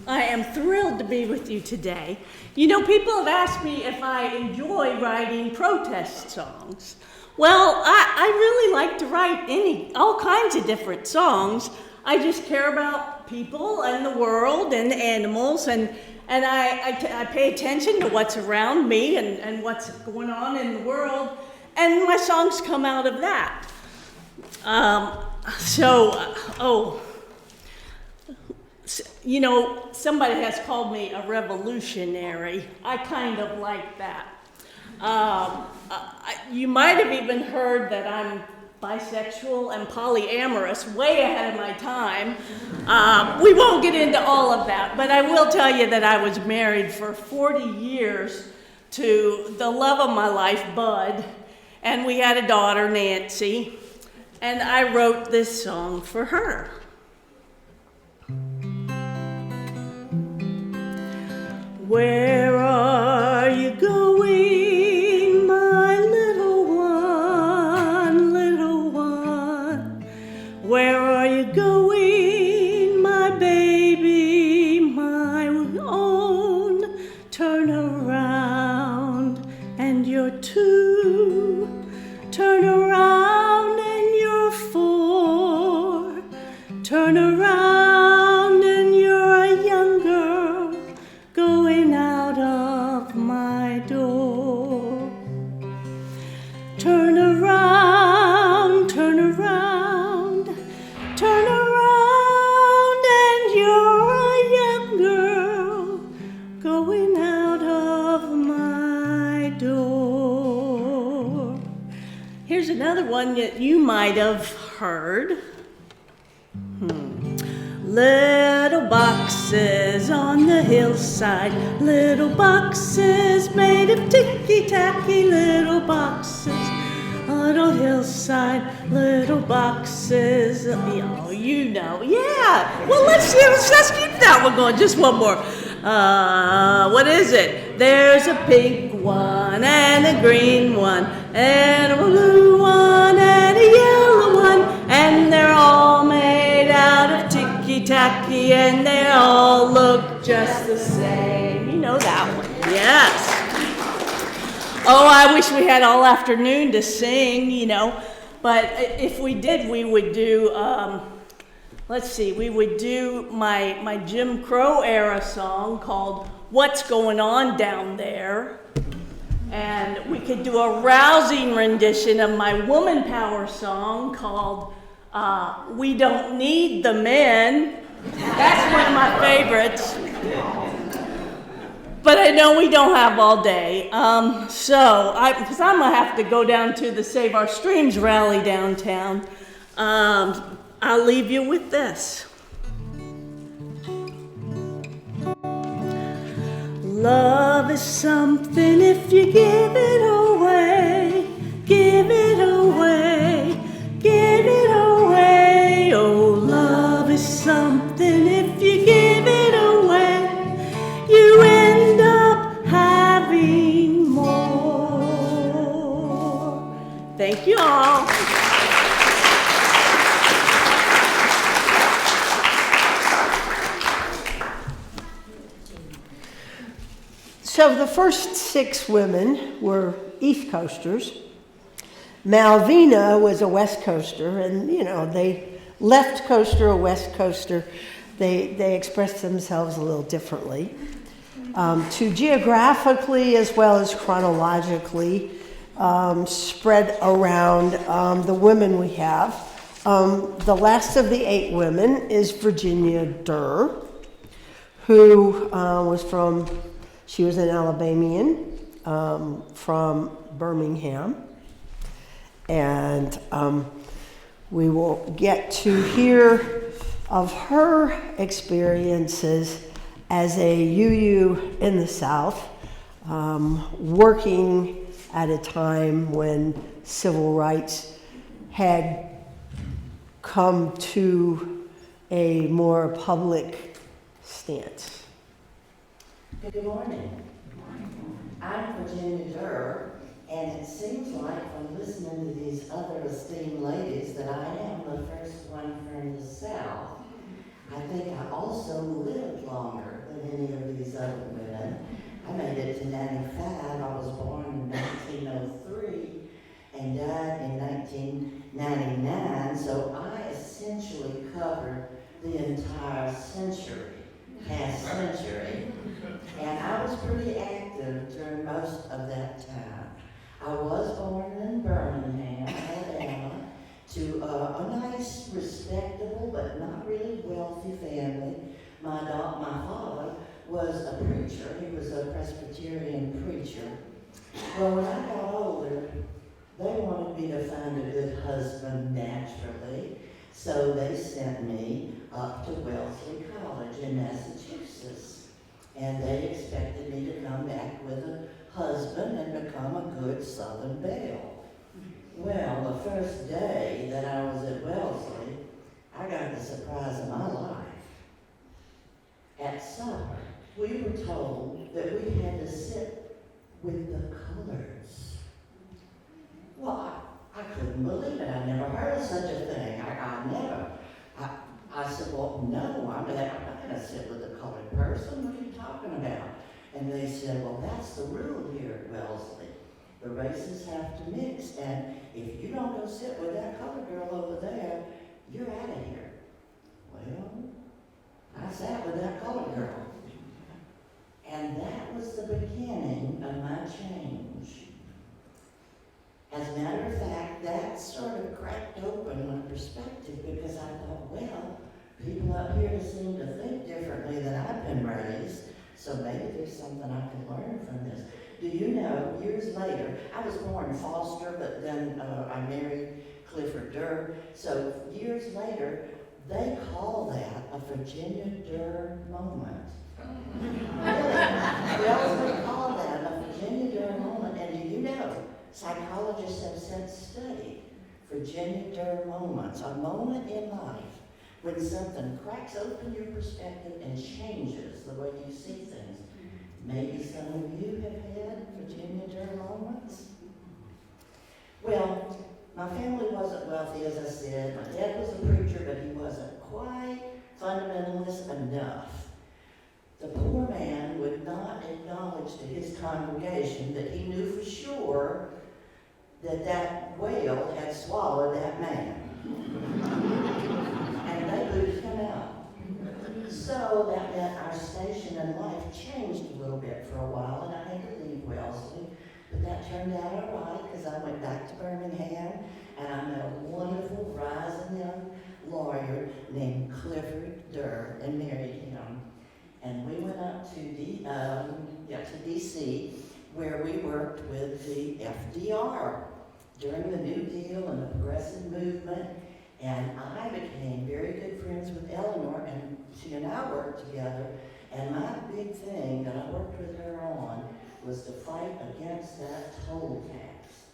I am thrilled to be with you today. You know, people have asked me if I enjoy writing protest songs. Well, I really like to write all kinds of different songs. I just care about people and the world and animals, and I pay attention to what's around me and what's going on in the world, and my songs come out of that. You know, somebody has called me a revolutionary. I kind of like that. You might have even heard that I'm bisexual and polyamorous, way ahead of my time. We won't get into all of that, but I will tell you that I was married for 40 years to the love of my life, Bud, and we had a daughter, Nancy, and I wrote this song for her. Where are you going, my little one, little one? Where are you going, my baby, my own? Turn around and you're two. Turn around and you're four. Turn around and you're a young girl going out of my door. Turn around, turn around, turn around, and you're a young girl going out of my door. Here's another one that you might have heard. Little boxes on the hillside, little boxes made of ticky-tacky, little boxes on a hillside, little boxes. Oh, you know, yeah. Well, let's keep that one going. Just one more. What is it? There's a pink one and a green one and a blue one and a yellow one, and they're all made out of ticky-tacky, and they all look just the same. You know that one. Yes. Oh, I wish we had all afternoon to sing, you know. But if we did, we would do, we would do my Jim Crow era song called What's Going On Down There. And we could do a rousing rendition of my woman power song called We Don't Need the Men. That's one of my favorites. But I know we don't have all day. Because I'm going to have to go down to the Save Our Streams rally downtown. I'll leave you with this. Love is something if you give it away, give it away, give it away. Oh, love is something if you give it away, you end up having more. Thank you all. So the first 6 women were East Coasters. Malvina was a West Coaster, and you know, they left coaster or West Coaster, they expressed themselves a little differently. To geographically as well as chronologically spread around the women we have. The last of the 8 women is Virginia Durr, who she was an Alabamian from Birmingham. And we will get to hear of her experiences as a UU in the South, working at a time when civil rights had come to a more public stance. Good morning. I'm Virginia Durr, and it seems like from listening to these other esteemed ladies that I am the first one from the South. I think I also lived longer than any of these other women. I made it to 95. I was born in 1903 and died in 1999, so I essentially covered the entire past century. And I was pretty active during most of that time. I was born in Birmingham, Alabama, to a nice, respectable, but not really wealthy family. My father was a preacher. He was a Presbyterian preacher. Well, when I got older, they wanted me to find a good husband naturally, so they sent me up to Wellesley College in Massachusetts. And they expected me to come back with a husband and become a good Southern belle. Well, the first day that I was at Wellesley, I got the surprise of my life. At supper, we were told that we had to sit with the colors. Well, I couldn't believe it. I never heard of such a thing. I said, well, no, I'm not going to sit with a colored person. What are you talking about? And they said, well, that's the rule here at Wellesley. The races have to mix, and if you don't go sit with that colored girl over there, you're out of here. Well, I sat with that colored girl. And that was the beginning of my change. As a matter of fact, that sort of cracked open my perspective because I thought, well, people up here seem to think differently than I've been raised, so maybe there's something I can learn from this. Do you know, years later, I was born Foster, but then I married Clifford Durr, so years later, they call that a Virginia Durr moment. Really? Wellesley call that a Virginia Durr moment, and do you know, psychologists have since studied Virginia Durr moments, a moment in life when something cracks open your perspective and changes the way you see things. Maybe some of you have had Virginia Durr moments. Well, my family wasn't wealthy, as I said. My dad was a preacher, but he wasn't quite fundamentalist enough. The poor man would not acknowledge to his congregation that he knew for sure that that whale had swallowed that man. And they booted him out. So that meant our station in life changed a little bit for a while, and I had to leave Wellesley. But that turned out all right, because I went back to Birmingham, and I met a wonderful, rising young lawyer named Clifford Durr and married him. And we went up to D.C., where we worked with the FDR during the New Deal and the Progressive Movement. And I became very good friends with Eleanor, and she and I worked together. And my big thing that I worked with her on was to fight against that toll tax.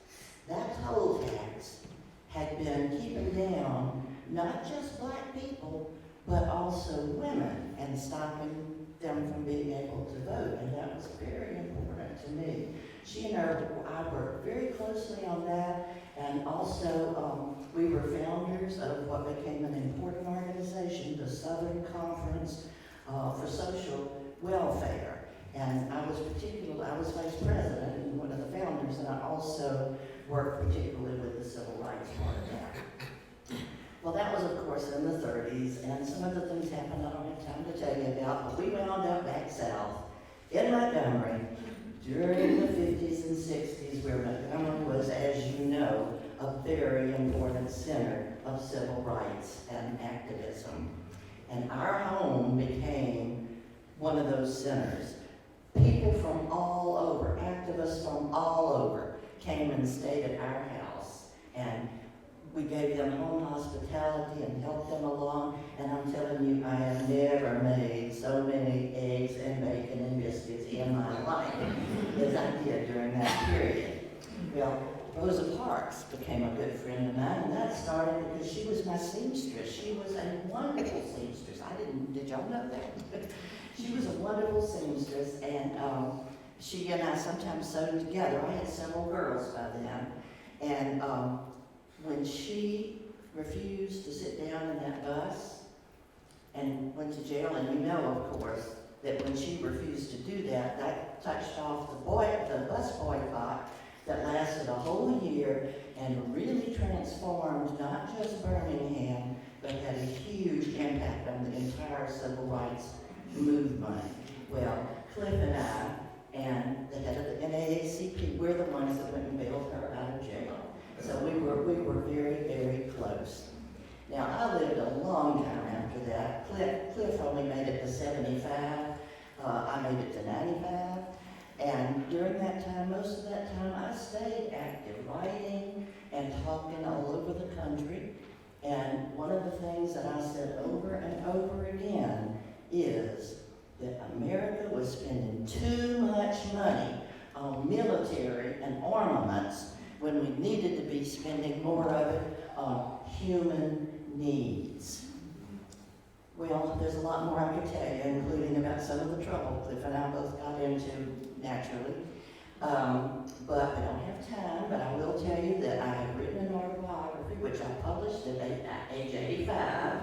That toll tax had been keeping down not just black people, but also women, and stopping them from being able to vote. And that was very important to me. She and I worked very closely on that, and also we were founders of what became an important organization, the Southern Conference for Social Welfare. And I was vice president and one of the founders, and I also worked particularly with the civil rights part of that. Well, that was, of course, in the 30s, and some of the things happened I don't have time to tell you about, but we wound up back south in Montgomery during the 50s and 60s, where Montgomery was, as you know, a very important center of civil rights and activism. And our home became one of those centers. People from all over, activists from all over, came and stayed at our house. And we gave them home hospitality and helped them along. And I'm telling you, I have never made so many eggs and bacon and biscuits in my life as I did during that period. Well, Rosa Parks became a good friend of mine, and that started because she was my seamstress. She was a wonderful seamstress. Did y'all know that? She was a wonderful seamstress, and she and I sometimes sewed together. I had several girls by then, and when she refused to sit down in that bus and went to jail, and you know, of course, that when she refused to do that, that touched off the bus boycott that lasted a whole year and really transformed not just Birmingham, but had a huge impact on the entire civil rights movement. Well, Cliff and I and the head of the NAACP, we're the ones that went and bailed her out of jail. So we were very, very close. Now, I lived a long time after that. Cliff only made it to 75. I made it to 95. And during that time, most of that time, I stayed active, writing and talking all over the country. And one of the things that I said over and over again is that America was spending too much money on military and armaments when we needed to be spending more of it on human needs. Well, there's a lot more I could tell you, including about some of the trouble Cliff and I both got into, naturally. But I don't have time, but I will tell you that I have written an autobiography, which I published at age 85,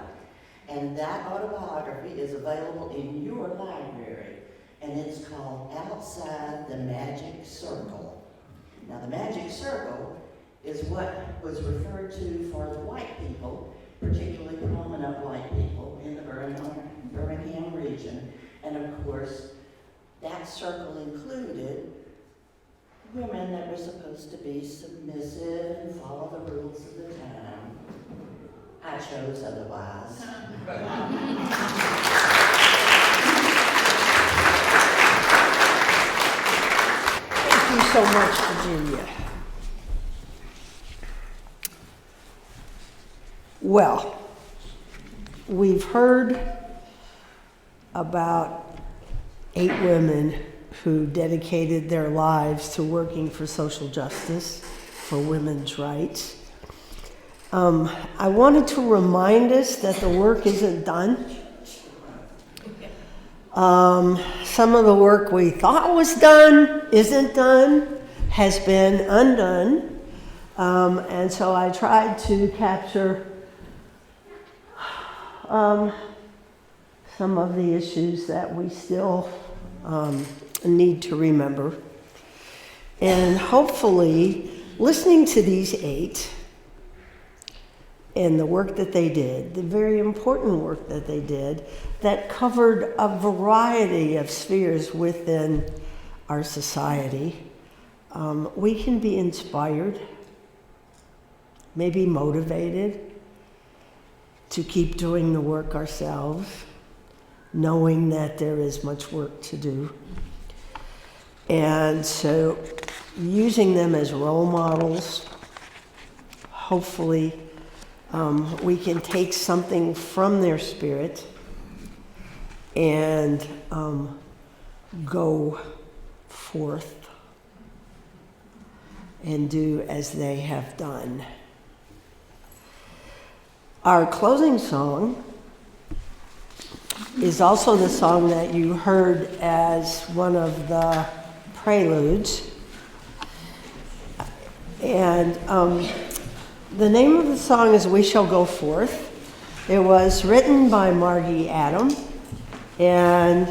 and that autobiography is available in your library, and it's called Outside the Magic Circle. Now, the magic circle is what was referred to for the white people, particularly prominent white people in the Birmingham region. And of course, that circle included women that were supposed to be submissive and follow the rules of the time. I chose otherwise. Thank you so much, Virginia. Well, we've heard about 8 women who dedicated their lives to working for social justice, for women's rights. I wanted to remind us that the work isn't done. Some of the work we thought was done isn't done, has been undone. And so I tried to capture some of the issues that we still need to remember. And hopefully, listening to these 8 and the work that they did, the very important work that they did, that covered a variety of spheres within our society, we can be inspired, maybe motivated to keep doing the work ourselves, knowing that there is much work to do. And so using them as role models, hopefully we can take something from their spirit and go forth and do as they have done. Our closing song is also the song that you heard as one of the preludes. And the name of the song is We Shall Go Forth. It was written by Margie Adam and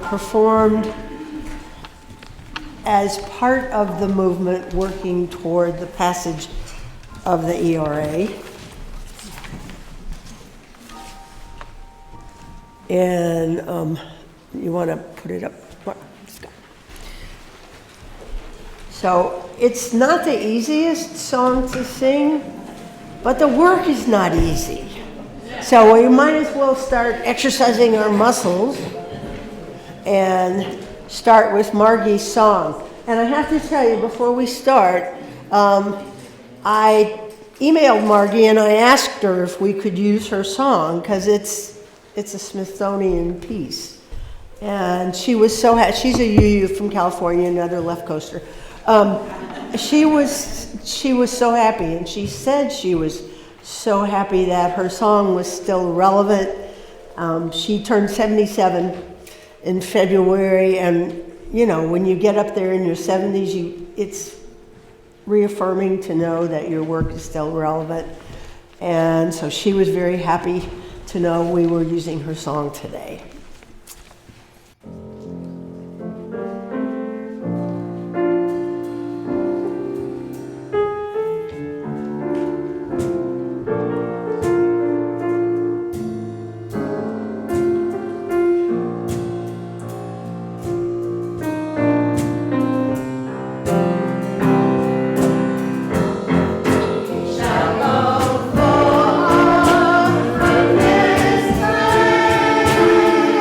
performed as part of the movement working toward the passage of the ERA. And you want to put it up? So it's not the easiest song to sing, but the work is not easy. So we might as well start exercising our muscles and start with Margie's song. And I have to tell you, before we start, I emailed Margie and I asked her if we could use her song, because it's a Smithsonian piece. And she was so happy. She's a UU from California, another left coaster. She was so happy, and she said she was so happy that her song was still relevant. She turned 77 in February, and you know, when you get up there in your 70s, it's reaffirming to know that your work is still relevant. And so she was very happy to know we were using her song today. Shall go forth from this place.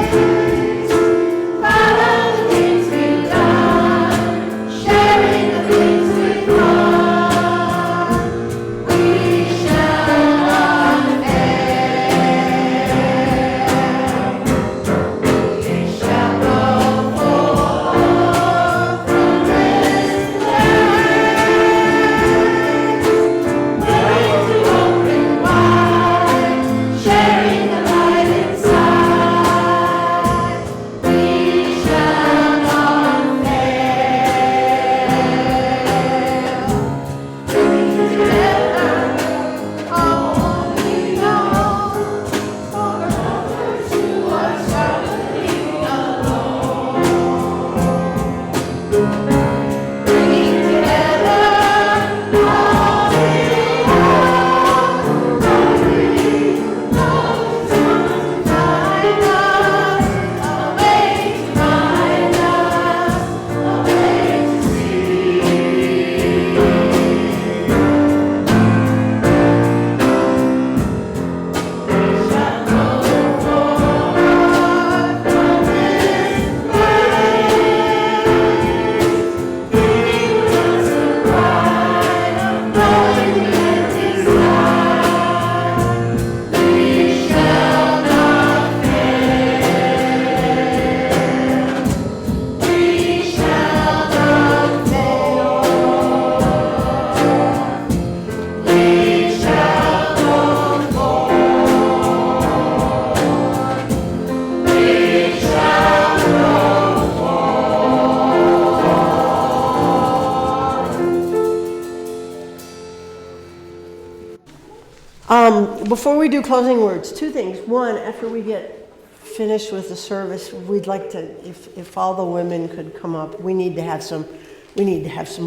Before we do closing words, two things. One, after we get finished with the service, we'd like to, if all the women could come up, we need to have some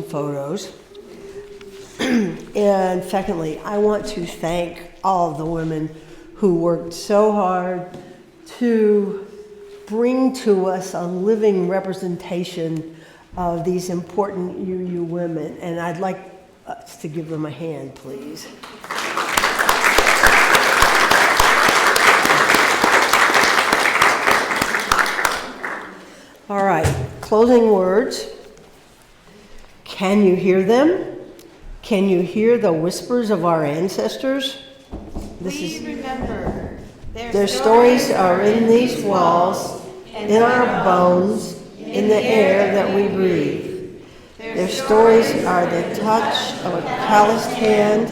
photos. And secondly, I want to thank all of the women who worked so hard to bring to us a living representation of these important UU women. And I'd like us to give them a hand, please. All right, closing words. Can you hear them? Can you hear the whispers of our ancestors? Remember, Their stories are in these walls, in our bones, in the air that we breathe. Their stories are the touch of a calloused hand,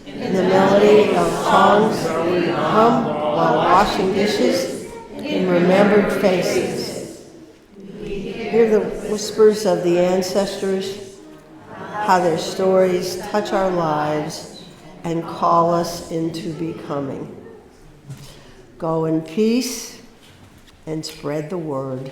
in the melody of songs we hum while washing dishes, in remembered faces. Hear the whispers of the ancestors, how their stories touch our lives and call us into becoming. Go in peace and spread the word.